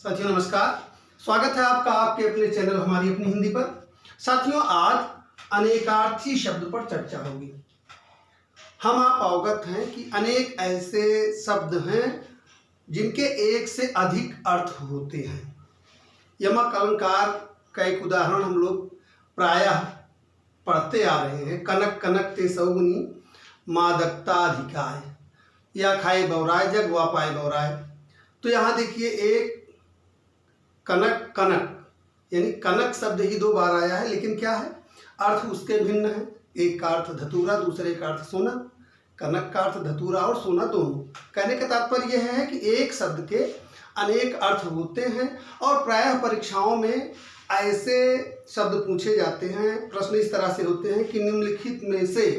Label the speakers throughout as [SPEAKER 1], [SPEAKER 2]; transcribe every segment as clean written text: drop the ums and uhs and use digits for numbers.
[SPEAKER 1] साथियों नमस्कार। स्वागत है आपका आपके अपने चैनल हमारी अपनी हिंदी पर। साथियों आज अनेकार्थी शब्द पर चर्चा होगी। हम आप अवगत हैं कि अनेक ऐसे शब्द हैं जिनके एक से अधिक अर्थ होते हैं। यमक अलंकार का एक उदाहरण हम लोग प्रायः पढ़ते आ रहे हैं। कनक कनक ते सौगुनी मादकता अधिकाय, या खाए बौराय जग वा पाए बौराय। तो यहाँ देखिए एक कनक कनक यानी कनक शब्द ही दो बार आया है, लेकिन क्या है अर्थ उसके भिन्न है। एक का अर्थ धतूरा, दूसरे का अर्थ सोना। कनक का अर्थ धतूरा और सोना दोनों। कहने का तात्पर्य यह है कि एक शब्द के अनेक अर्थ होते हैं और प्रायः परीक्षाओं में ऐसे शब्द पूछे जाते हैं। प्रश्न इस तरह से होते हैं कि निम्नलिखित में से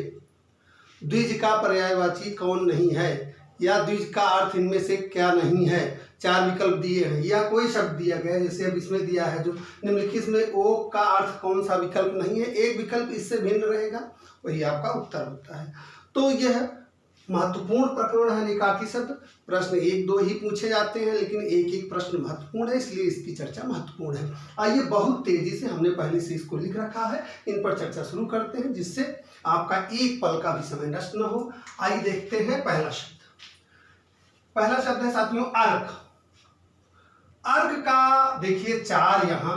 [SPEAKER 1] द्विज का पर्यायवाची कौन नहीं है, या द्विज का अर्थ इनमें से क्या नहीं है। चार विकल्प दिए हैं या कोई शब्द दिया गया है, जैसे अब इसमें दिया है जो निम्नलिखित में ओ का अर्थ कौन सा विकल्प नहीं है, एक विकल्प इससे भिन्न रहेगा, वही आपका उत्तर होता है। तो यह महत्वपूर्ण प्रकरण है अनेकार्थी शब्द। प्रश्न एक दो ही पूछे जाते हैं, लेकिन एक एक प्रश्न महत्वपूर्ण है, इसलिए इसकी चर्चा महत्वपूर्ण है। आइए बहुत तेजी से हमने पहले से इसको लिख रखा है, इन पर चर्चा शुरू करते हैं जिससे आपका एक पल का भी समय नष्ट न हो। आइए देखते हैं पहला शब्द। पहला शब्द है साथियों अर्क। अर्क का देखिए चार यहाँ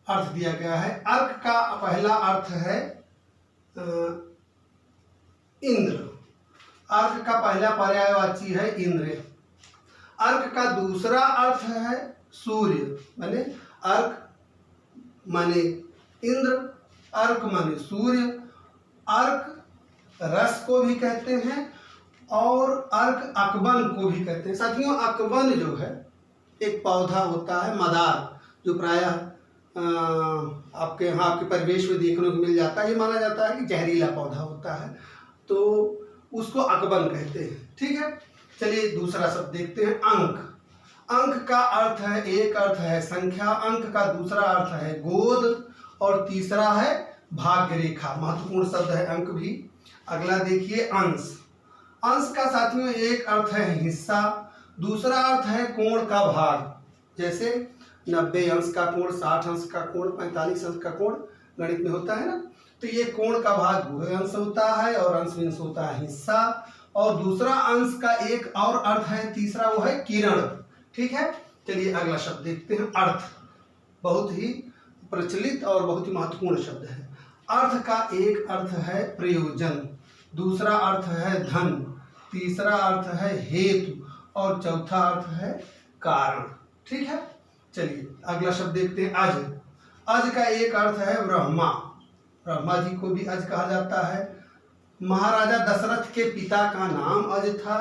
[SPEAKER 1] अर्थ दिया गया है। अर्क का पहला अर्थ है इंद्र। अर्क का पहला पर्यायवाची है इंद्र। अर्क का दूसरा अर्थ है सूर्य, माने अर्क माने इंद्र, अर्क माने सूर्य। अर्क रस को भी कहते हैं और अर्क अकबन को भी कहते हैं। साथियों अकबन जो है एक पौधा होता है मदार, जो प्रायः आपके यहाँ आपके परिवेश में देखने को मिल जाता है। ये माना जाता है कि जहरीला पौधा होता है, तो उसको अकबन कहते हैं। ठीक है, चलिए दूसरा शब्द देखते हैं अंक। अंक का अर्थ है, एक अर्थ है संख्या, अंक का दूसरा अर्थ है गोद और तीसरा है भाग्य रेखा। महत्वपूर्ण शब्द है अंक भी। अगला देखिए अंश। अंश का साथियों एक अर्थ है हिस्सा, दूसरा अर्थ है कोण का भाग। जैसे 90 अंश का कोण, 60 अंश का कोण, 45 अंश का कोण गणित में होता है ना, तो ये कोण का भाग वो अंश होता है और अंश में अंश होता है हिस्सा। और दूसरा अंश का एक और अर्थ है, तीसरा वो है किरण। ठीक है, चलिए अगला शब्द देखते हैं अर्थ। बहुत ही प्रचलित और बहुत ही महत्वपूर्ण शब्द है। अर्थ का एक अर्थ है प्रयोजन, दूसरा अर्थ है धन, तीसरा अर्थ है हेतु और चौथा अर्थ है कारण। ठीक है, चलिए अगला शब्द देखते हैं अज। अज का एक अर्थ है ब्रह्मा। ब्रह्मा जी को भी अज कहा जाता है। महाराजा दशरथ के पिता का नाम अज था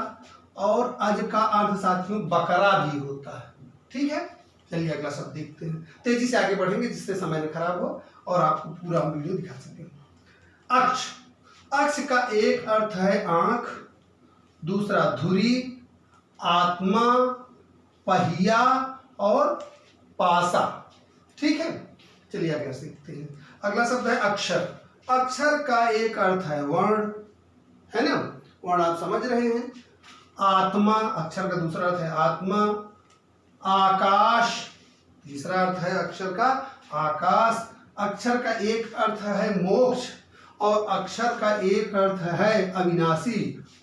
[SPEAKER 1] और अज का अर्थ साथियों बकरा भी होता है। ठीक है, चलिए अगला शब्द देखते हैं। तेजी से आगे बढ़ेंगे जिससे समय न खराब हो और आपको पूरा वीडियो दिखा सकें। अक्ष। अक्ष का एक अर्थ है आंख, दूसरा धुरी, आत्मा, पहिया और पासा। ठीक है, चलिए आगे सीखते हैं। अगला शब्द है अक्षर। अक्षर का एक अर्थ है वर्ण, है ना, वर्ण आप समझ रहे हैं। आत्मा, अक्षर का दूसरा अर्थ है आत्मा। आकाश, तीसरा अर्थ है अक्षर का आकाश। अक्षर का एक अर्थ है मोक्ष और अक्षर का एक अर्थ है अविनाशी।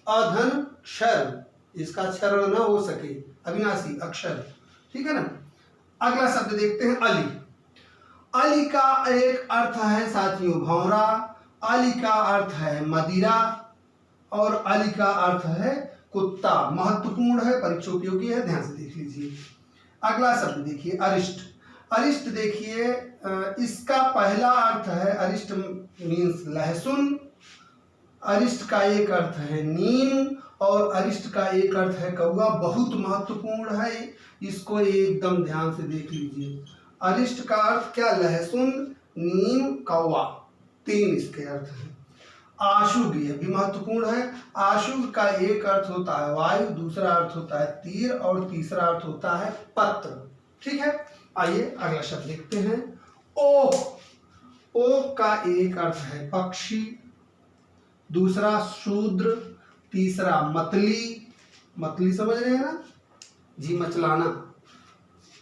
[SPEAKER 1] अधन क्षर, इसका क्षरण न हो सके, अविनाशी अक्षर। ठीक है ना। अगला शब्द देखते हैं अली। अली का एक अर्थ है साथियों भौरा, अली का अर्थ है मदिरा और अली का अर्थ है कुत्ता। महत्वपूर्ण है, परीक्षा उपयोगी है, ध्यान से देख लीजिए। अगला शब्द देखिए अरिष्ट। अरिष्ट देखिए इसका पहला अर्थ है, अरिष्ट मीन्स लहसुन। अरिष्ट का एक अर्थ है नीम और अरिष्ट का एक अर्थ है कौवा। बहुत महत्वपूर्ण है, इसको एकदम ध्यान से देख लीजिए। अरिष्ट का अर्थ क्या, लहसुन, नीम, कौवा, तीन इसके अर्थ हैं। आशुभ ये भी महत्वपूर्ण है। आशुभ का एक अर्थ होता है वायु, दूसरा अर्थ होता है तीर और तीसरा अर्थ होता है पत्र। ठीक है, आइए अगला शब्द देखते हैं ओक। ओक का एक अर्थ है पक्षी, दूसरा शूद्र, तीसरा मतली। मतली समझ रहे हैं ना जी, मचलाना।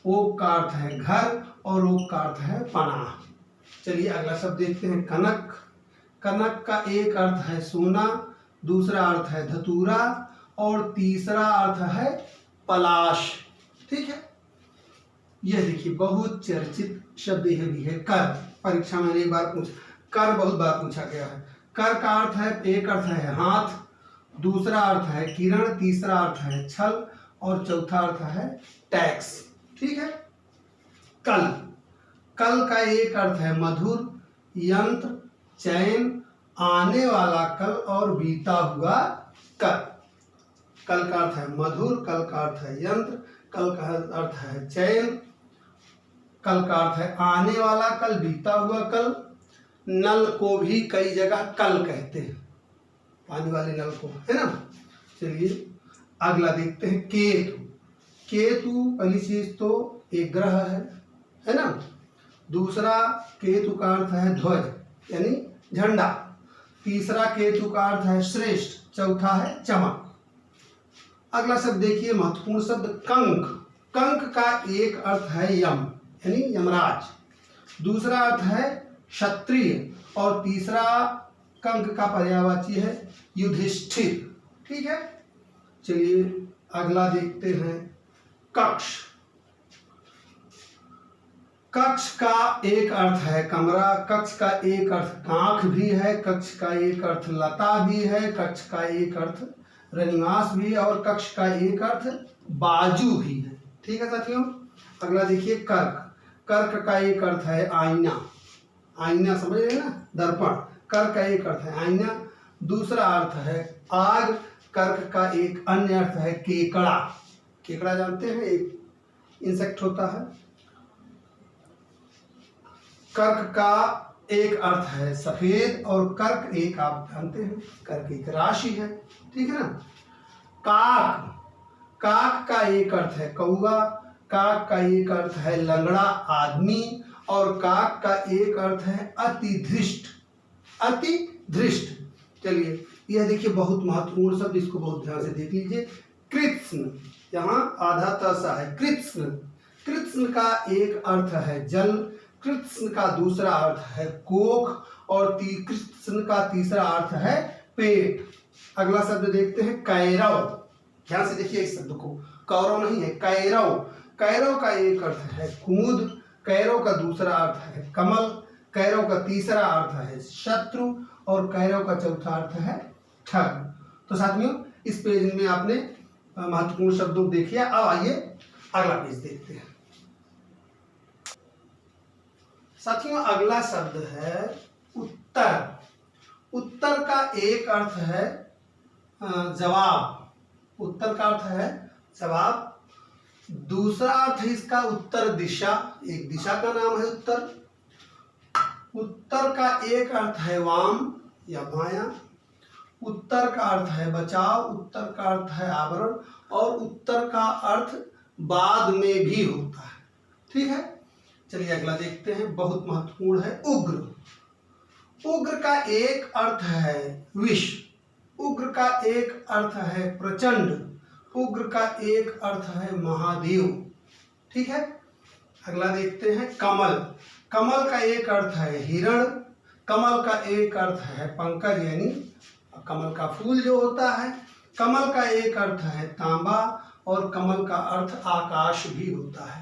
[SPEAKER 1] ओक का अर्थ है घर और ओक का अर्थ है पनाह। चलिए अगला शब्द देखते हैं कनक। कनक का एक अर्थ है सोना, दूसरा अर्थ है धतूरा और तीसरा अर्थ है पलाश। ठीक है, यह देखिए बहुत चर्चित शब्द यह भी है कर। परीक्षा में एक बार पूछा, कर बहुत बार पूछा गया है। कर का अर्थ है, एक अर्थ है हाथ, दूसरा अर्थ है किरण, तीसरा अर्थ है छल और चौथा अर्थ है टैक्स। ठीक है, कल। कल का एक अर्थ है मधुर, यंत्र, चैन, आने वाला कल और बीता हुआ कल। कल का अर्थ है मधुर, कल का अर्थ है यंत्र, कल का अर्थ है चैन, कल का अर्थ है आने वाला कल, बीता हुआ कल। नल को भी कई जगह कल कहते हैं, पानी वाले नल को, है ना। चलिए अगला देखते हैं केतु। केतु पहली चीज तो एक ग्रह है ना। दूसरा केतु का अर्थ है ध्वज यानी झंडा, तीसरा केतु का अर्थ है श्रेष्ठ, चौथा है चमक। अगला शब्द देखिए महत्वपूर्ण शब्द कंक। कंक का एक अर्थ है यम यानी यमराज, दूसरा अर्थ है क्षत्रिय और तीसरा कंक का पर्यायवाची है युधिष्ठिर। ठीक है, चलिए अगला देखते हैं कक्ष। कक्ष का एक अर्थ है कमरा, कक्ष का एक अर्थ कांख भी है, कक्ष का एक अर्थ लता भी है, कक्ष का एक अर्थ रनिवास भी है और कक्ष का एक अर्थ बाजू भी है। ठीक है साथियों, अगला देखिए कर्क। कर्क का एक अर्थ है आईना, आईना समझ रहे हैं ना, दर्पण। कर्क का एक अर्थ है आईना, दूसरा अर्थ है आग। कर्क का एक अन्य अर्थ है केकड़ा। केकड़ा जानते हैं, एक इंसेक्ट होता है। कर्क का एक अर्थ है सफेद और कर्क एक आप जानते हैं कर्क एक राशि है। ठीक है ना। काक। काक का एक अर्थ है कौवा, काक का एक अर्थ है लंगड़ा आदमी और काक का एक अर्थ है अति धृष्ट, अति धृष्ट। चलिए यह देखिए बहुत महत्वपूर्ण शब्द, इसको बहुत ध्यान से देख लीजिए। कृत्स्न, यहाँ आधा तसा है कृत्स्न। कृत्स्न का एक अर्थ है जल, कृत्स्न का दूसरा अर्थ है कोख और कृत्स्न का तीसरा अर्थ है पेट। अगला शब्द देखते हैं कैरव। ध्यान से देखिए इस शब्द को, कौरव नहीं है, कैरव। कैरव का एक अर्थ है कुमुद, कैरव का दूसरा अर्थ है कमल, कैरव का तीसरा अर्थ है शत्रु और कैरव का चौथा अर्थ है ठग। तो साथियों इस पेज में आपने महत्वपूर्ण शब्दों को देखिए। अब आइए अगला पेज देखते हैं। साथियों अगला शब्द है उत्तर। उत्तर का एक अर्थ है जवाब, उत्तर का अर्थ है जवाब। दूसरा अर्थ है इसका उत्तर दिशा, एक दिशा का नाम है उत्तर। उत्तर का एक अर्थ है वाम या बायां, उत्तर का अर्थ है बचाव, उत्तर का अर्थ है आवरण और उत्तर का अर्थ बाद में भी होता है। ठीक है, चलिए अगला देखते हैं, बहुत महत्वपूर्ण है उग्र। उग्र का एक अर्थ है विष, उग्र का एक अर्थ है प्रचंड, उग्र का एक अर्थ है महादेव। ठीक है, अगला देखते हैं कमल। कमल का एक अर्थ है हिरण, कमल का एक अर्थ है पंकज यानी कमल का फूल जो होता है, कमल का एक अर्थ है तांबा और कमल का अर्थ आकाश भी होता है।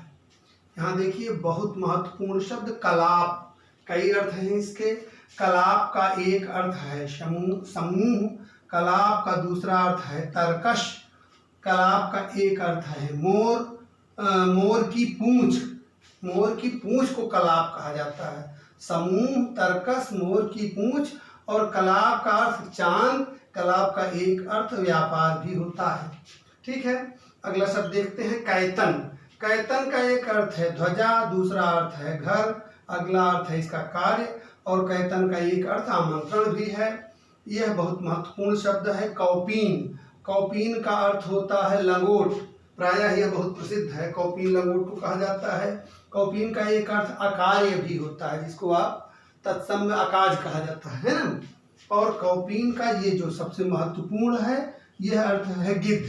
[SPEAKER 1] यहाँ देखिए बहुत महत्वपूर्ण शब्द कलाप, कई अर्थ हैं इसके। कलाप का एक अर्थ है समूह, कलाप का दूसरा अर्थ है तरकश, कलाप का एक अर्थ है मोर, मोर की पूंछ, मोर की पूंछ को कलाप कहा जाता है। समूह, तरकश, मोर की पूंछ और कलाप का अर्थ चांद, कलाप का एक अर्थ व्यापार भी होता है। ठीक है, अगला शब्द देखते हैं कैतन। कैतन का एक अर्थ है ध्वजा, दूसरा अर्थ है घर, अगला अर्थ है इसका कार्य और कैतन का एक अर्थ आमंत्रण भी है। यह बहुत महत्वपूर्ण शब्द है कौपीन। कौपीन का अर्थ होता है लंगोट, प्रायः यह बहुत प्रसिद्ध है, कौपीन लंगोट को कहा जाता है। कौपीन का एक अर्थ अकार्य भी होता है जिसको आप तत्सम में अकाज कहा जाता है ना। और कौपीन का ये जो सबसे महत्वपूर्ण है यह अर्थ है गिद्ध।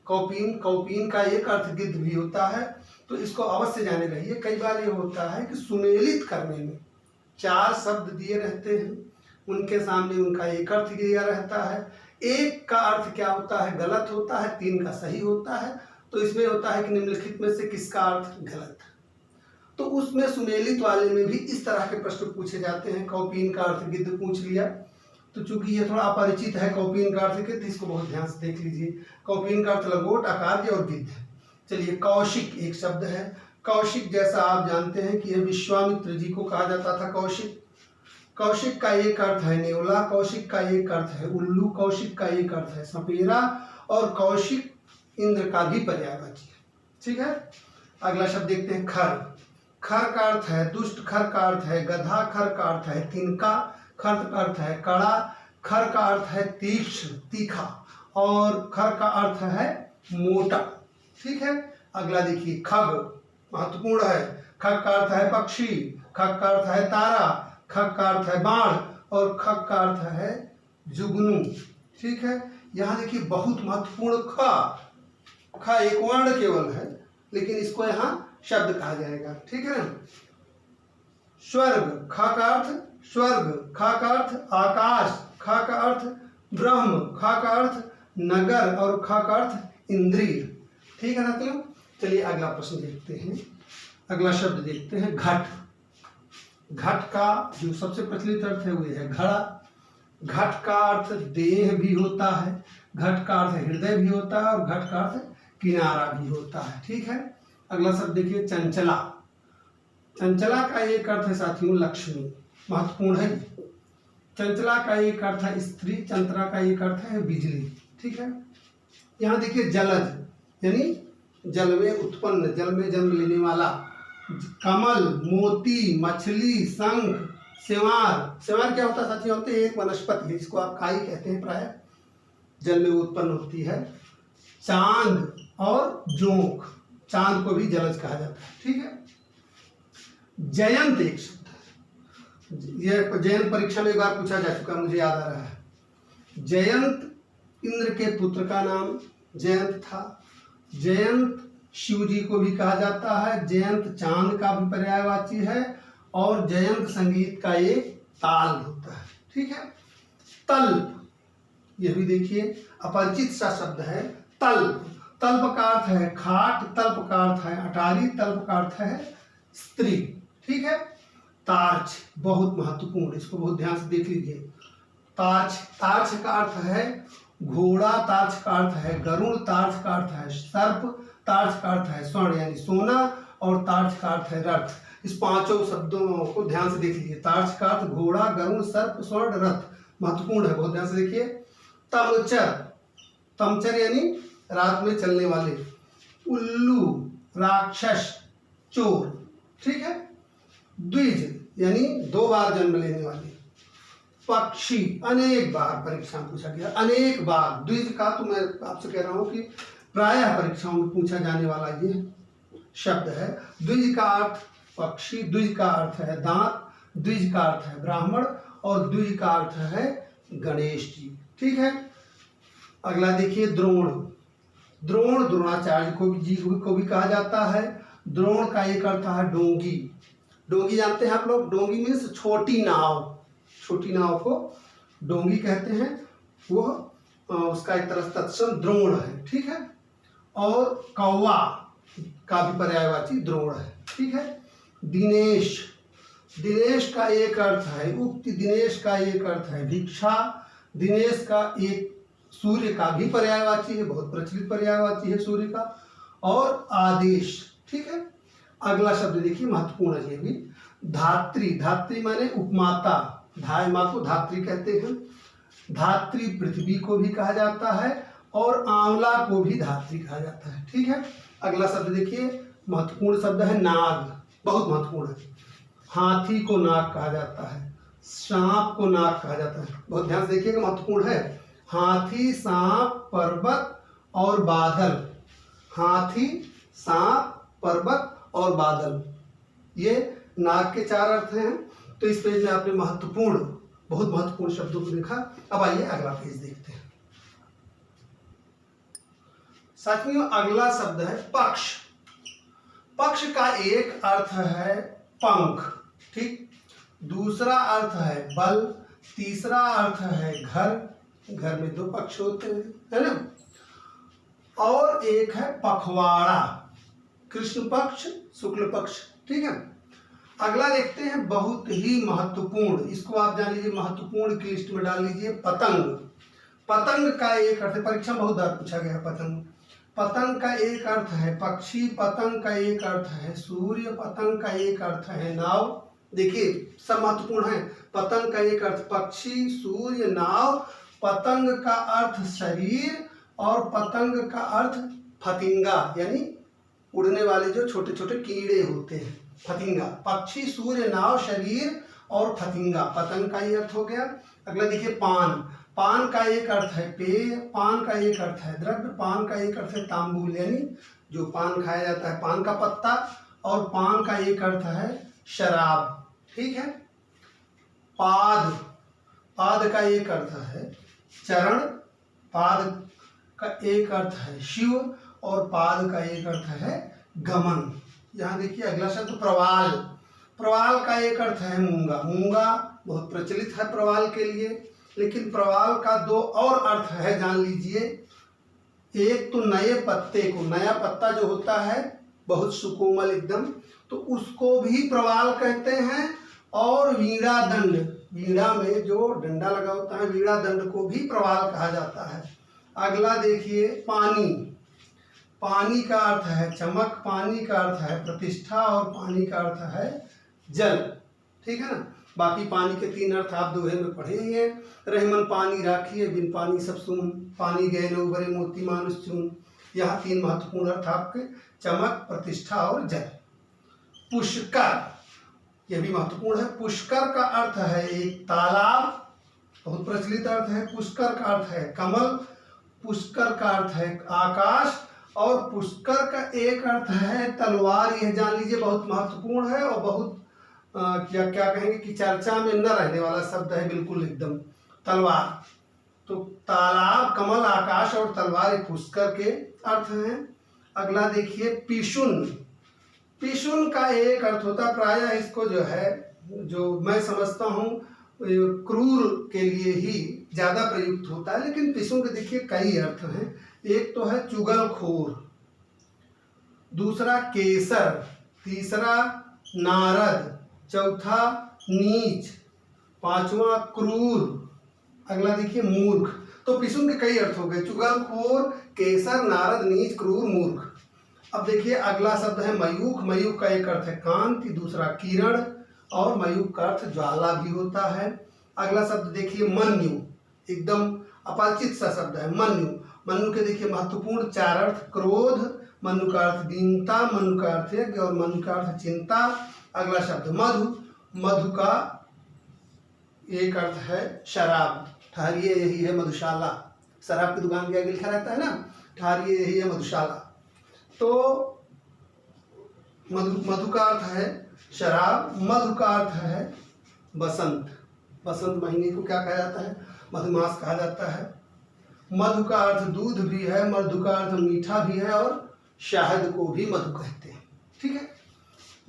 [SPEAKER 1] कौपीन का एक अर्थ गिद्ध भी होता है तो इसको अवश्य जाने रहिए। कई बार ये होता है कि सुमेलित करने में 4 शब्द दिए रहते हैं, उनके सामने उनका एक अर्थ दिया रहता है, एक का अर्थ क्या होता है, गलत होता है, 3 का सही होता है। तो इसमें होता है कि निम्नलिखित में से किसका अर्थ गलत है। तो उसमें सुमेलित वाले में भी इस तरह के प्रश्न पूछे जाते हैं। कौपीन का अर्थ गिद्ध पूछ लिया, तो चूंकि ये थोड़ा अपरिचित है कौपीन का अर्थ गिद्ध, इसको बहुत ध्यान से देख लीजिए। कौपीन का अर्थ लंगोट, अकार्य और गिद्ध। चलिए, कौशिक एक शब्द है। कौशिक जैसा आप जानते हैं कि यह विश्वामित्र जी को कहा जाता था कौशिक। कौशिक का एक अर्थ है नेवला, कौशिक का एक अर्थ है उल्लू, कौशिक का एक अर्थ है सपेरा, और कौशिक इंद्र का भी पर्यायवाची है। ठीक है, अगला शब्द देखते हैं खर। खर का अर्थ है दुष्ट, खर का अर्थ है गधा, खर का अर्थ है तिनका, खर का अर्थ है कड़ा, खर का अर्थ है तीक्ष्ण तीखा, और खर का अर्थ है मोटा। ठीक है, अगला देखिए खग, महत्वपूर्ण है। खग का अर्थ है पक्षी, खग का अर्थ है तारा, खग का अर्थ है बाण, और खग का अर्थ है जुगनू। ठीक है, यहाँ देखिए बहुत महत्वपूर्ण ख एक वर्ण केवल है, लेकिन इसको यहाँ शब्द कहा जाएगा। ठीक है ना। स्वर्ग, ख का अर्थ स्वर्ग, ख का अर्थ आकाश, ख का अर्थ ब्रह्म, ख का अर्थ नगर, और ख का अर्थ इंद्रिय। ठीक है ना। तो चलिए अगला प्रश्न देखते हैं। अगला शब्द देखते हैं घट। घट का जो सबसे प्रचलित अर्थ है वो है घड़ा। घट का अर्थ देह भी होता है, घट का अर्थ हृदय भी होता है, और घट का अर्थ किनारा भी होता है। ठीक है, अगला शब्द देखिए चंचला। चंचला का एक अर्थ है साथियों लक्ष्मी, महत्वपूर्ण है। चंचला का एक अर्थ है स्त्री, चंचला का एक अर्थ है बिजली। ठीक है, यहाँ देखिए जलज यानी जल में उत्पन्न, जल में जन्म लेने वाला। कमल, मोती, मछली, शंख, सेवार। सेवार क्या होता है साथियों, होते हैं एक वनस्पति है जिसको आप काई कहते हैं, प्राय जल में उत्पन्न होती है। चांद और जोंक, चांद को भी जलज कहा जाता है। ठीक है, जयंत एक शब्द है, यह जयंत परीक्षा में एक बार पूछा जा चुका, मुझे याद आ रहा है। जयंत इंद्र के पुत्र का नाम जयंत था। जयंत शिव जी को भी कहा जाता है। जयंत चांद का भी पर्यायवाची है, और जयंत संगीत का एक ताल होता है। ठीक है, तल्प, यह भी देखिए अपरिचित सा शब्द है। तल्प, तल्प का अर्थ है खाट, तल्प का अर्थ है अटारी, तल्प का अर्थ है स्त्री। ठीक है, तार्च बहुत महत्वपूर्ण, इसको बहुत ध्यान से देख लीजिए। तार्च, तार्च का अर्थ है घोड़ा, तार्च का अर्थ है गरुड़, तार्च का अर्थ है सर्प, तार्च का अर्थ है स्वर्ण यानी सोना, और तार्च का अर्थ है रथ। इस पांचों शब्दों को ध्यान से देख लीजिए। तार्च का अर्थ घोड़ा, गरुड़, सर्प, स्वर्ण, रथ, महत्वपूर्ण है, बहुत ध्यान से देखिए। तमचर, तमचर यानी रात में चलने वाले। उल्लू, राक्षस, चोर। ठीक है, द्विज यानी 2 बार जन्म लेने वाले। पक्षी, अनेक बार परीक्षा में पूछा गया, अनेक बार। द्विज का तो मैं आपसे कह रहा हूं कि प्रायः परीक्षाओं में पूछा जाने वाला ये शब्द है। द्विज का अर्थ पक्षी, द्विज का अर्थ है दांत, द्विज का अर्थ है ब्राह्मण, और द्विज का अर्थ है गणेश जी। ठीक है, अगला देखिए द्रोण। द्रोण द्रोणाचार्य को भी कहा जाता है। द्रोण का एक अर्थ है डोंगी। डोंगी जानते हैं आप लोग, डोंगी मीन्स छोटी नाव, छोटी नाव को डोंगी कहते हैं। वो उसका एक तरह तत्सम द्रोण है। ठीक है, और कौवा का भी पर्यायवाची द्रोण है। ठीक है, दिनेश, दिनेश का एक अर्थ है उक्ति, दिनेश का एक अर्थ है भिक्षा, दिनेश का एक सूर्य का भी पर्यायवाची है, बहुत प्रचलित पर्यायवाची है सूर्य का, और आदेश। ठीक है, अगला शब्द देखिए महत्वपूर्ण है ये भी, धात्री। धात्री माने उपमाता, धाय माँ को धात्री कहते हैं। धात्री पृथ्वी को भी कहा जाता है, और आंवला को भी धात्री कहा जाता है। ठीक है, अगला शब्द देखिए महत्वपूर्ण शब्द है नाग, बहुत महत्वपूर्ण है। हाथी को नाग कहा जाता है, सांप को नाग कहा जाता है, बहुत ध्यान से देखिएगा, महत्वपूर्ण है। हाथी, सांप, पर्वत और बादल। हाथी, सांप, पर्वत और बादल, ये नाग के 4 अर्थ हैं। तो इस पेज में आपने महत्वपूर्ण, बहुत महत्वपूर्ण शब्दों को देखा। अब आइए अगला पेज देखते हैं। साथियों, अगला शब्द है पक्ष। पक्ष का एक अर्थ है पंख, ठीक, दूसरा अर्थ है बल, तीसरा अर्थ है घर, घर में दो पक्ष होते हैं, है ना, और एक है पखवाड़ा, कृष्ण पक्ष शुक्ल पक्ष, ठीक है। अगला देखते हैं बहुत ही महत्वपूर्ण, इसको आप जान लीजिए, महत्वपूर्ण की लिस्ट में डाल लीजिए, पतंग। पतंग का एक अर्थ, परीक्षा बहुत बार पूछा गया पतंग। पतंग का एक अर्थ है पक्षी, पतंग का एक अर्थ है सूर्य, पतंग का एक अर्थ है नाव। देखिए सब महत्वपूर्ण है। पतंग का एक अर्थ पक्षी, सूर्य, नाव, पतंग का अर्थ शरीर, और पतंग का अर्थ फतिंगा, यानी उड़ने वाले जो छोटे छोटे कीड़े होते हैं, फतिंगा। पक्षी, सूर्य, नाव, शरीर और फतिंगा, पतंग का ये अर्थ हो गया। अगला देखिए पान। पान का एक अर्थ है पेय, पान का एक अर्थ है द्रव्य, पान का एक अर्थ है तांबूल, यानी जो पान खाया जाता है, पान का पत्ता, और पान का एक अर्थ है शराब, ठीक है। पाद, पाद का एक अर्थ है चरण, पाद का एक अर्थ है शिव, और पाद का एक अर्थ है गमन। यहाँ देखिए अगला शब्द प्रवाल। प्रवाल का एक अर्थ है मूंगा, मूंगा बहुत प्रचलित है प्रवाल के लिए, लेकिन प्रवाल का दो और अर्थ है, जान लीजिए। एक तो नए पत्ते को, नया पत्ता जो होता है बहुत सुकोमल एकदम, तो उसको भी प्रवाल कहते हैं, और वीणा दंड, वीणा में जो डंडा लगा होता है, वीणा दंड को भी प्रवाल कहा जाता है। अगला देखिए पानी। पानी का अर्थ है चमक, पानी का अर्थ है प्रतिष्ठा, और पानी का अर्थ है जल, ठीक है ना। बाकी पानी के तीन अर्थ आप दोहे में पढ़े ही हैं। रहमन पानी राखिए, बिन पानी सब सुन, पानी गए न उबरे मोती मानुष चुन। यहाँ तीन महत्वपूर्ण अर्थ आपके, चमक, प्रतिष्ठा और जल। पुष्कर, यह भी महत्वपूर्ण है। पुष्कर का अर्थ है एक तालाब, बहुत प्रचलित अर्थ है। पुष्कर का अर्थ है कमल, पुष्कर का अर्थ है आकाश, और पुष्कर का एक अर्थ है तलवार। यह जान लीजिए बहुत महत्वपूर्ण है, और बहुत क्या कहेंगे कि चर्चा में न रहने वाला शब्द है, बिल्कुल एकदम, तलवार। तो तालाब, कमल, आकाश और तलवार पुष्कर के अर्थ हैं। अगला देखिए पिशुन। पिशुन का एक अर्थ होता है, प्रायः इसको जो है, जो मैं समझता हूँ क्रूर के लिए ही ज्यादा प्रयुक्त होता है, लेकिन पिशुन के देखिए कई अर्थ हैं। एक तो है चुगलखोर, दूसरा केसर, तीसरा नारद, चौथा नीच, पांचवा क्रूर, अगला देखिए मूर्ख। तो पिशुन के कई अर्थ हो गए, चुगलखोर, केसर, नारद, नीच, क्रूर, मूर्ख। अब देखिए अगला शब्द है मयूख। मयूख का एक अर्थ है कांति, दूसरा किरण, और मयूख का अर्थ ज्वाला भी होता है। अगला शब्द देखिए मन्यु, एकदम अपरिचित सा शब्द है मन्यु। मन्यु के देखिए महत्वपूर्ण चार अर्थ, क्रोध, मनु का अर्थ दीनता, मनु का अर्थ यज्ञ, और मनु का अर्थ चिंता। अगला शब्द मधु। मधु का एक अर्थ है शराब, ठहरिए यही है मधुशाला। शराब की दुकान के आगे लिखा रहता है ना, ठहरिए यही है मधुशाला। तो मधु का अर्थ है शराब, मधु का अर्थ है बसंत। बसंत महीने को क्या कहा जाता है? मधुमास कहा जाता है। मधु का अर्थ दूध भी है, मधु का अर्थ मीठा भी है, और शहद को भी मधु कहते हैं, ठीक है।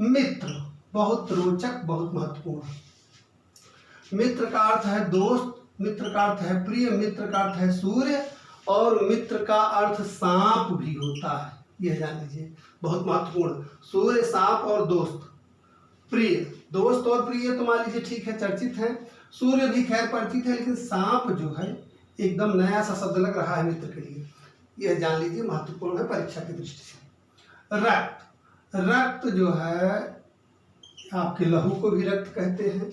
[SPEAKER 1] मित्र, बहुत रोचक, बहुत महत्वपूर्ण। मित्र का अर्थ है दोस्त, मित्र का अर्थ है प्रिय, मित्र का अर्थ है सूर्य, और मित्र का अर्थ सांप भी होता है, यह जान लीजिए, बहुत महत्वपूर्ण। सूर्य, सांप और दोस्त। प्रिय, दोस्त और प्रिय तो मान लीजिए ठीक है, चर्चित है। सूर्य भी खैर परिचित है, लेकिन सांप जो है एकदम नया सा शब्द लग रहा है मित्र के लिए, यह जान लीजिए महत्वपूर्ण है परीक्षा की दृष्टि से। रक्त, रक्त जो है आपके लहू को भी रक्त कहते हैं,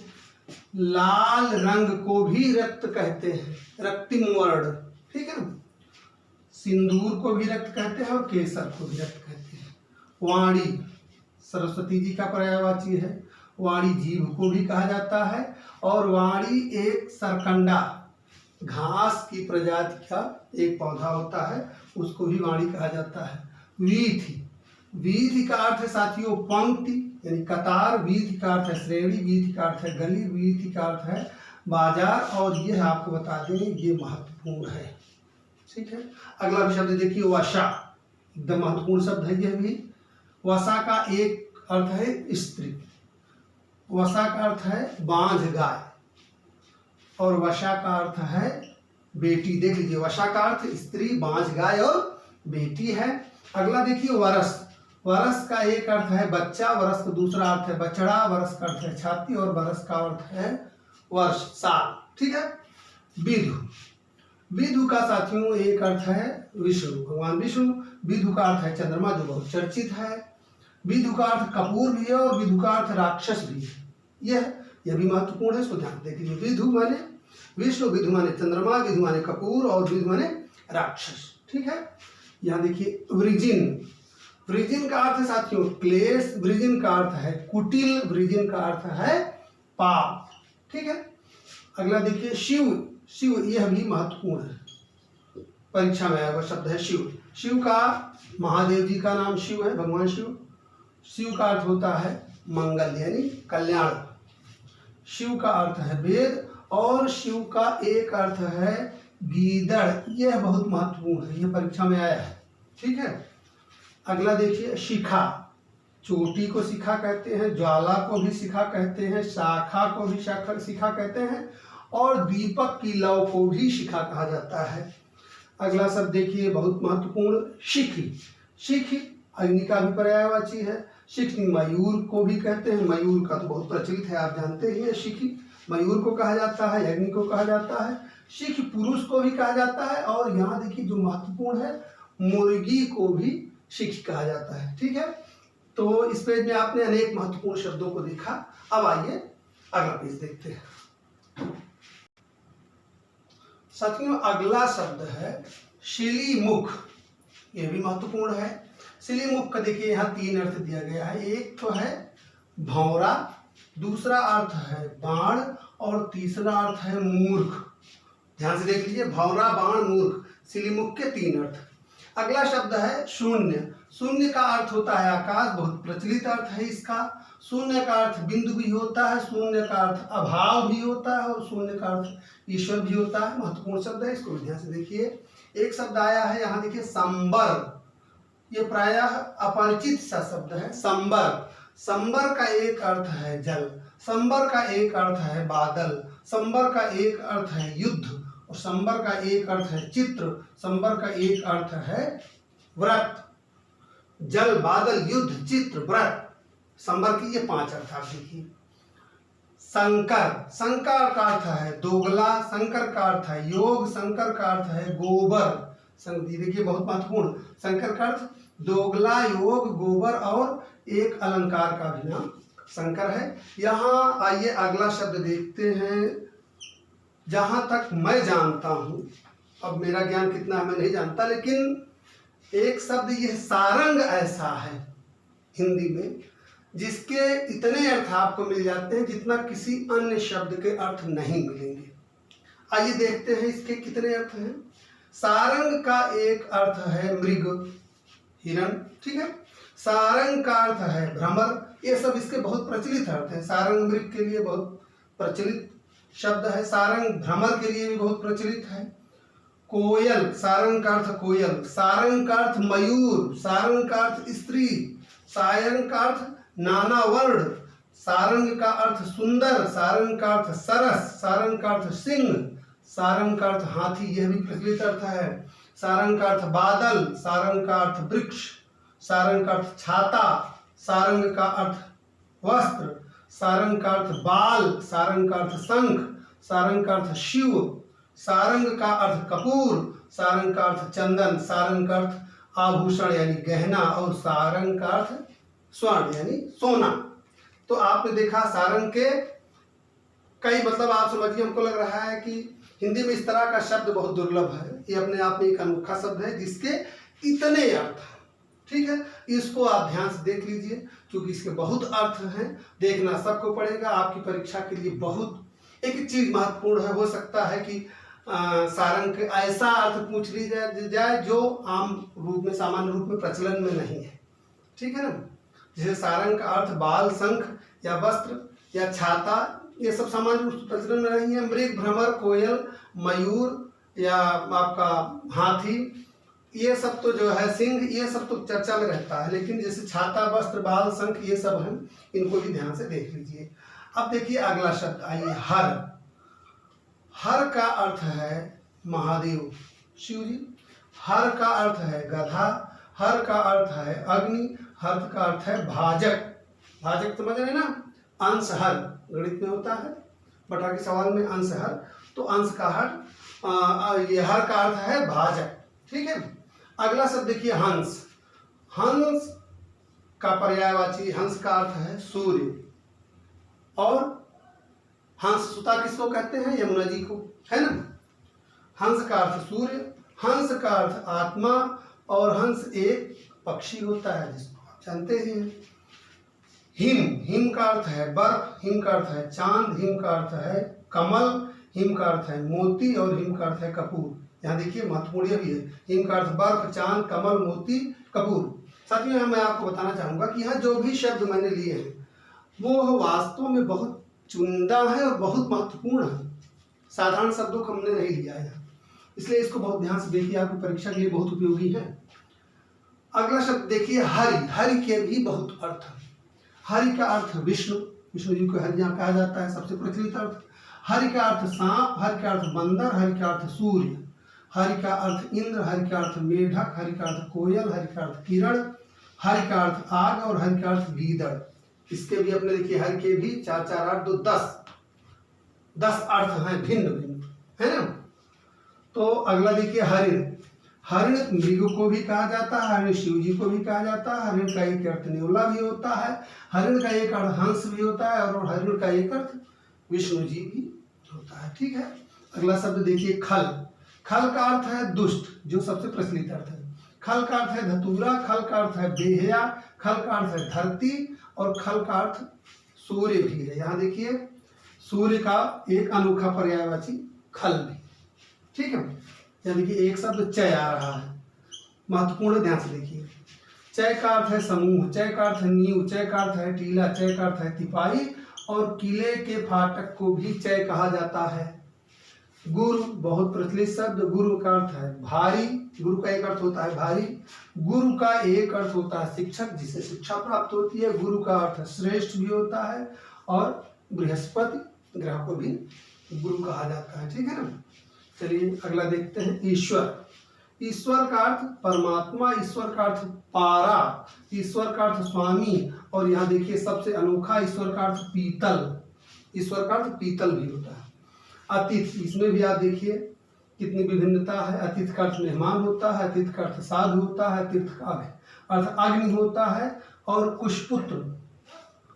[SPEAKER 1] लाल रंग को भी रक्त कहते हैं, रक्तिम वर्ण, ठीक है ना। सिंदूर को भी रक्त कहते हैं, और केसर को भी रक्त कहते हैं। वाणी, सरस्वती जी का पर्यायवाची है। वाणी जीव को भी कहा जाता है, और वाणी एक सरकंडा, घास की प्रजाति का एक पौधा होता है, उसको भी वाणी कहा जाता है। वीथि, वीथि का अर्थ है साथियों पंक्ति यानी कतार, वीथि का अर्थ है श्रेणी, वीथि का अर्थ है गली, वीथि का अर्थ है बाजार, और यह आपको बता दें ये महत्वपूर्ण है, ठीक है। अगला भी शब्द देखिए वशा, एकदम महत्वपूर्ण शब्द है यह भी। वसा का एक अर्थ है स्त्री, वसा का अर्थ है बांझ गाय, और वशा का अर्थ है बेटी। देख लीजिए, वशा का अर्थ स्त्री, बांझ गाय और बेटी है। अगला देखिए वरस। वरस का एक अर्थ है बच्चा, वरस का दूसरा अर्थ है बछड़ा, वरस का अर्थ है छाती, और वरस का अर्थ है वर्ष, साल। ठीक है। विधु। विधु का साथियों एक अर्थ है विष्णु, भगवान विष्णु। विधु का अर्थ है चंद्रमा, जो बहुत चर्चित है। विधु का अर्थ कपूर भी है और विधु का अर्थ राक्षस भी है। यह भी महत्वपूर्ण है, इसको ध्यान देखिए। विधु माने विष्णु, विधु माने चंद्रमा, विधु माने कपूर और विधु माने राक्षस। ठीक है। यहाँ देखिए वृजिन। वृजिन का अर्थ है साथियों क्लेश, वृजिन का अर्थ है कुटिल, वृजिन का अर्थ है पाप। ठीक है। अगला देखिए शिव। शिव यह भी महत्वपूर्ण है, परीक्षा में आया हुआ शब्द है शिव। शिव का महादेव जी का नाम शिव है, भगवान शिव। शिव का अर्थ होता है मंगल यानी कल्याण। शिव का अर्थ है वेद, और शिव का एक अर्थ है गीदड़। यह बहुत महत्वपूर्ण है, यह परीक्षा में आया है। ठीक है। अगला देखिए शिखा। चोटी को शिखा कहते हैं, ज्वाला को भी शिखा कहते हैं, शाखा को भी शिखा कहते हैं, और दीपक की लौ को भी शिखा कहा जाता है। अगला शब्द देखिए बहुत महत्वपूर्ण, शिखी। शिखी अग्नि का भी पर्यायवाची है। शिखी मयूर को भी कहते हैं, मयूर का तो बहुत प्रचलित है, आप जानते ही हैं। शिखी मयूर को कहा जाता है, अग्नि को कहा जाता है। शिख पुरुष को भी कहा जाता है, और यहाँ देखिए जो महत्वपूर्ण है, मुर्गी को भी शिख कहा जाता है। ठीक है। तो इस पेज में आपने अनेक महत्वपूर्ण शब्दों को देखा। अब आइए अगला पेज देखते हैं। साथियों अगला शब्द है शिलीमुख। यह भी महत्वपूर्ण है। शिलीमुख का देखिए यहाँ तीन अर्थ दिया गया है। एक तो है भौरा, दूसरा अर्थ है बाण, और तीसरा अर्थ है मूर्ख। ध्यान से देख लीजिए, भौरा, बाण, मूर्ख, शिलीमुख के तीन अर्थ। अगला शब्द है शून्य। शून्य का अर्थ होता है आकाश, बहुत प्रचलित अर्थ है इसका। शून्य का अर्थ बिंदु भी होता है, शून्य का अर्थ अभाव भी होता है, और शून्य का अर्थ ईश्वर भी होता है। महत्वपूर्ण शब्द है, इसको ध्यान से देखिए। एक शब्द आया है यहाँ देखिए संबर। ये प्रायः अपरिचित सा शब्द है, संबर। संबर का एक अर्थ है जल, संबर का एक अर्थ है बादल, संबर का एक अर्थ है युद्ध, और संबर का एक अर्थ है चित्र, संबर का एक अर्थ है व्रत। जल, बादल, युद्ध, चित्र, व्रत, संबर की ये पांच अर्थ आप देखिए। संकर। संकर का अर्थ है दोगला, संकर का अर्थ है योग, संकर का अर्थ है गोबर। देखिए बहुत महत्वपूर्ण, संकर का अर्थ दोगला, योग, गोबर, और एक अलंकार का भी नाम संकर है। यहाँ आइए अगला शब्द देखते हैं। जहां तक मैं जानता हूं, अब मेरा ज्ञान कितना है मैं नहीं जानता, लेकिन एक शब्द यह सारंग ऐसा है हिंदी में, जिसके इतने अर्थ आपको मिल जाते हैं जितना किसी अन्य शब्द के अर्थ नहीं मिलेंगे। आइए देखते हैं इसके कितने अर्थ हैं। सारंग का एक अर्थ है मृग, हिरण। ठीक है। सारंग का अर्थ है भ्रमर। ये सब इसके बहुत प्रचलित अर्थ हैं। सारंग मृग के लिए बहुत प्रचलित शब्द है, सारंग भ्रमर के लिए भी बहुत प्रचलित है। कोयल, सारंग का अर्थ कोयल, सारंग का अर्थ मयूर, सारंग का अर्थ स्त्री, सारंग का अर्थ नाना वर्ण, सारंग का अर्थ सुंदर, सारंग का अर्थ सरस, सारंग का अर्थ सिंह, सारंग का अर्थ हाथी, यह भी प्रचलित अर्थ है। सारंग का अर्थ बादल, सारंग का अर्थ वृक्ष, सारंग का अर्थ छाता, सारंग का अर्थ वस्त्र, सारंग का अर्थ बाल, सारंग का अर्थ शंख, सारंग का अर्थ शिव, सारंग का अर्थ कपूर, सारंग का अर्थ चंदन, सारंग का अर्थ आभूषण यानी गहना, और सारंग का अर्थ स्वर्ण यानी सोना। तो आपने देखा सारंग के कई मतलब आप समझिए, हमको लग रहा है कि हिंदी में इस तरह का शब्द बहुत दुर्लभ है। ये अपने आप में एक अनोखा शब्द है जिसके इतने अर्थ हैं। ठीक है। इसको आप ध्यान से देख लीजिए, क्योंकि इसके बहुत अर्थ हैं, देखना सबको पड़ेगा। आपकी परीक्षा के लिए बहुत एक चीज महत्वपूर्ण है, हो सकता है कि सारंग के ऐसा अर्थ पूछ ली जाए जो आम रूप में, सामान्य रूप में प्रचलन में नहीं है। ठीक है ना। जैसे सारंग का अर्थ बाल, शंख या वस्त्र या छाता, ये सब सामान्य रूप से प्रचलन में नहीं है। मृग, भ्रमर, कोयल, मयूर या आपका हाथी, ये सब तो जो है सिंह, ये सब तो चर्चा में रहता है, लेकिन जैसे छाता, वस्त्र, बाल, शंख, ये सब हैं, इनको भी ध्यान से देख लीजिए। अब देखिए अगला शब्द आइए हर। हर का अर्थ है महादेव शिव जी, हर का अर्थ है गधा, हर का अर्थ है अग्नि, हर का अर्थ है भाजक। भाजक समझ रहे ना, अंश हर गणित में होता है, बटा के सवाल में अंश हर, तो अंश का हर, ये हर का अर्थ है भाजक। ठीक है। अगला शब्द देखिए हंस। हंस का पर्यायवाची, हंस का अर्थ है सूर्य, और हंस सुता किसको कहते हैं? यमुना जी को, है ना। हंस का अर्थ सूर्य, हंस का अर्थ आत्मा, और हंस एक पक्षी होता है जिसको आप जानते ही हैं। हिम, हिम का अर्थ है बर्फ, हिम का अर्थ है चांद, हिम का अर्थ है कमल, हिम का अर्थ है मोती, और हिम का अर्थ है कपूर। यहाँ देखिए महत्वपूर्ण भी है, हिम का अर्थ बर्फ, चांद, कमल, मोती, कपूर। साथियों मैं आपको बताना चाहूंगा कि यहाँ जो भी शब्द मैंने लिए हैं वो वास्तव में बहुत चुनिंदा है और बहुत महत्वपूर्ण है। साधारण शब्दों को हमने नहीं लिया है, इसलिए इसको बहुत ध्यान से देखिए, आपकी परीक्षा के लिए बहुत उपयोगी है। अगला शब्द देखिए हरि। हरि के भी बहुत अर्थ है। हरि का अर्थ विष्णु, विष्णु जी को हरि यहाँ कहा जाता है, सबसे प्रचलित अर्थ। हरि का अर्थ सांप, हरि का अर्थ बंदर, हरि का अर्थ सूर्य, हरि का अर्थ इंद्र, हरि का अर्थ मेढक, हरि का अर्थ कोयल, हरि का अर्थ किरण, हरि का अर्थ आग, और हरि का अर्थ गीदड़। इसके भी अपने देखिए हरि के भी 4 4 8 2 10 अर्थ हैं, भिन्न भिन्न, है ना। तो अगला देखिए हरिण। हरिण मृग को भी कहा जाता है, हरिण शिव जी को भी कहा जाता है, हरिण का एक अर्थ न्योला भी होता है, हरिण का एक अर्थ हंस भी होता है, और हरिण का एक अर्थ विष्णु जी भी होता है। ठीक है। अगला शब्द देखिए खल। खल का अर्थ है दुष्ट, जो सबसे प्रचलित अर्थ है। खल का अर्थ है धतूरा, खल का अर्थ है बेहया, खल का अर्थ है धरती, और खल का अर्थ सूर्य भी है। यहाँ देखिए सूर्य का एक अनोखा पर्यायवाची खल भी। ठीक है। यहाँ देखिए एक शब्द चय आ रहा है, महत्वपूर्ण, ध्यान से देखिए। चय का अर्थ है समूह, चय का अर्थ है नींव, चय का अर्थ है टीला, चय का अर्थ है तिपाही, और किले के फाटक को भी चय कहा जाता है। गुरु बहुत प्रचलित शब्द, गुरु का अर्थ है भारी, गुरु का एक अर्थ होता है भारी, गुरु का एक अर्थ होता है शिक्षक, जिसे शिक्षा प्राप्त होती है, गुरु का अर्थ श्रेष्ठ भी होता है, और बृहस्पति ग्रह को भी गुरु कहा जाता है। ठीक है ना। चलिए अगला देखते हैं ईश्वर। ईश्वर का अर्थ परमात्मा, ईश्वर का अर्थ पारा, ईश्वर का अर्थ स्वामी, और यहाँ देखिए सबसे अनोखा ईश्वर का अर्थ पीतल, ईश्वर का अर्थ पीतल भी होता है। अतिथि, इसमें भी आप देखिए कितनी विभिन्नता है। अतिथि का अर्थ मेहमान होता है, अतिथि का अर्थ साधु होता है, अतिथि का अर्थ अग्नि होता है, और कुशपुत्र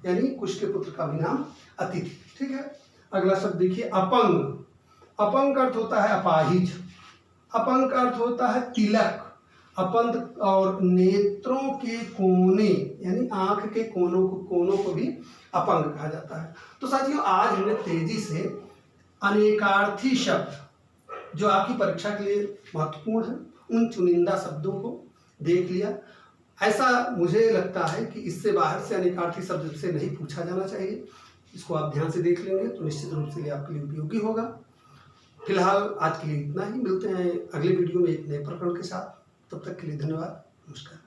[SPEAKER 1] यानी कुश के पुत्र का भी नाम अतिथि। ठीक है। अगला शब्द देखिए अपंग। अपंग का अर्थ होता है अपाहिज, अपंग का अर्थ होता है तिलक, अपंग, और नेत्रों के कोने यानी आंख के कोनों को भी अपंग कहा जाता है। तो साथियों आज हमने तेजी से अनेकार्थी शब्द जो आपकी परीक्षा के लिए महत्वपूर्ण है उन चुनिंदा शब्दों को देख लिया। ऐसा मुझे लगता है कि इससे बाहर से अनेकार्थी शब्द से नहीं पूछा जाना चाहिए। इसको आप ध्यान से देख लेंगे तो निश्चित रूप से आपके लिए उपयोगी होगा। फिलहाल आज के लिए इतना ही, मिलते हैं अगले वीडियो में एक नए प्रकरण के साथ। तब तक के लिए धन्यवाद, नमस्कार।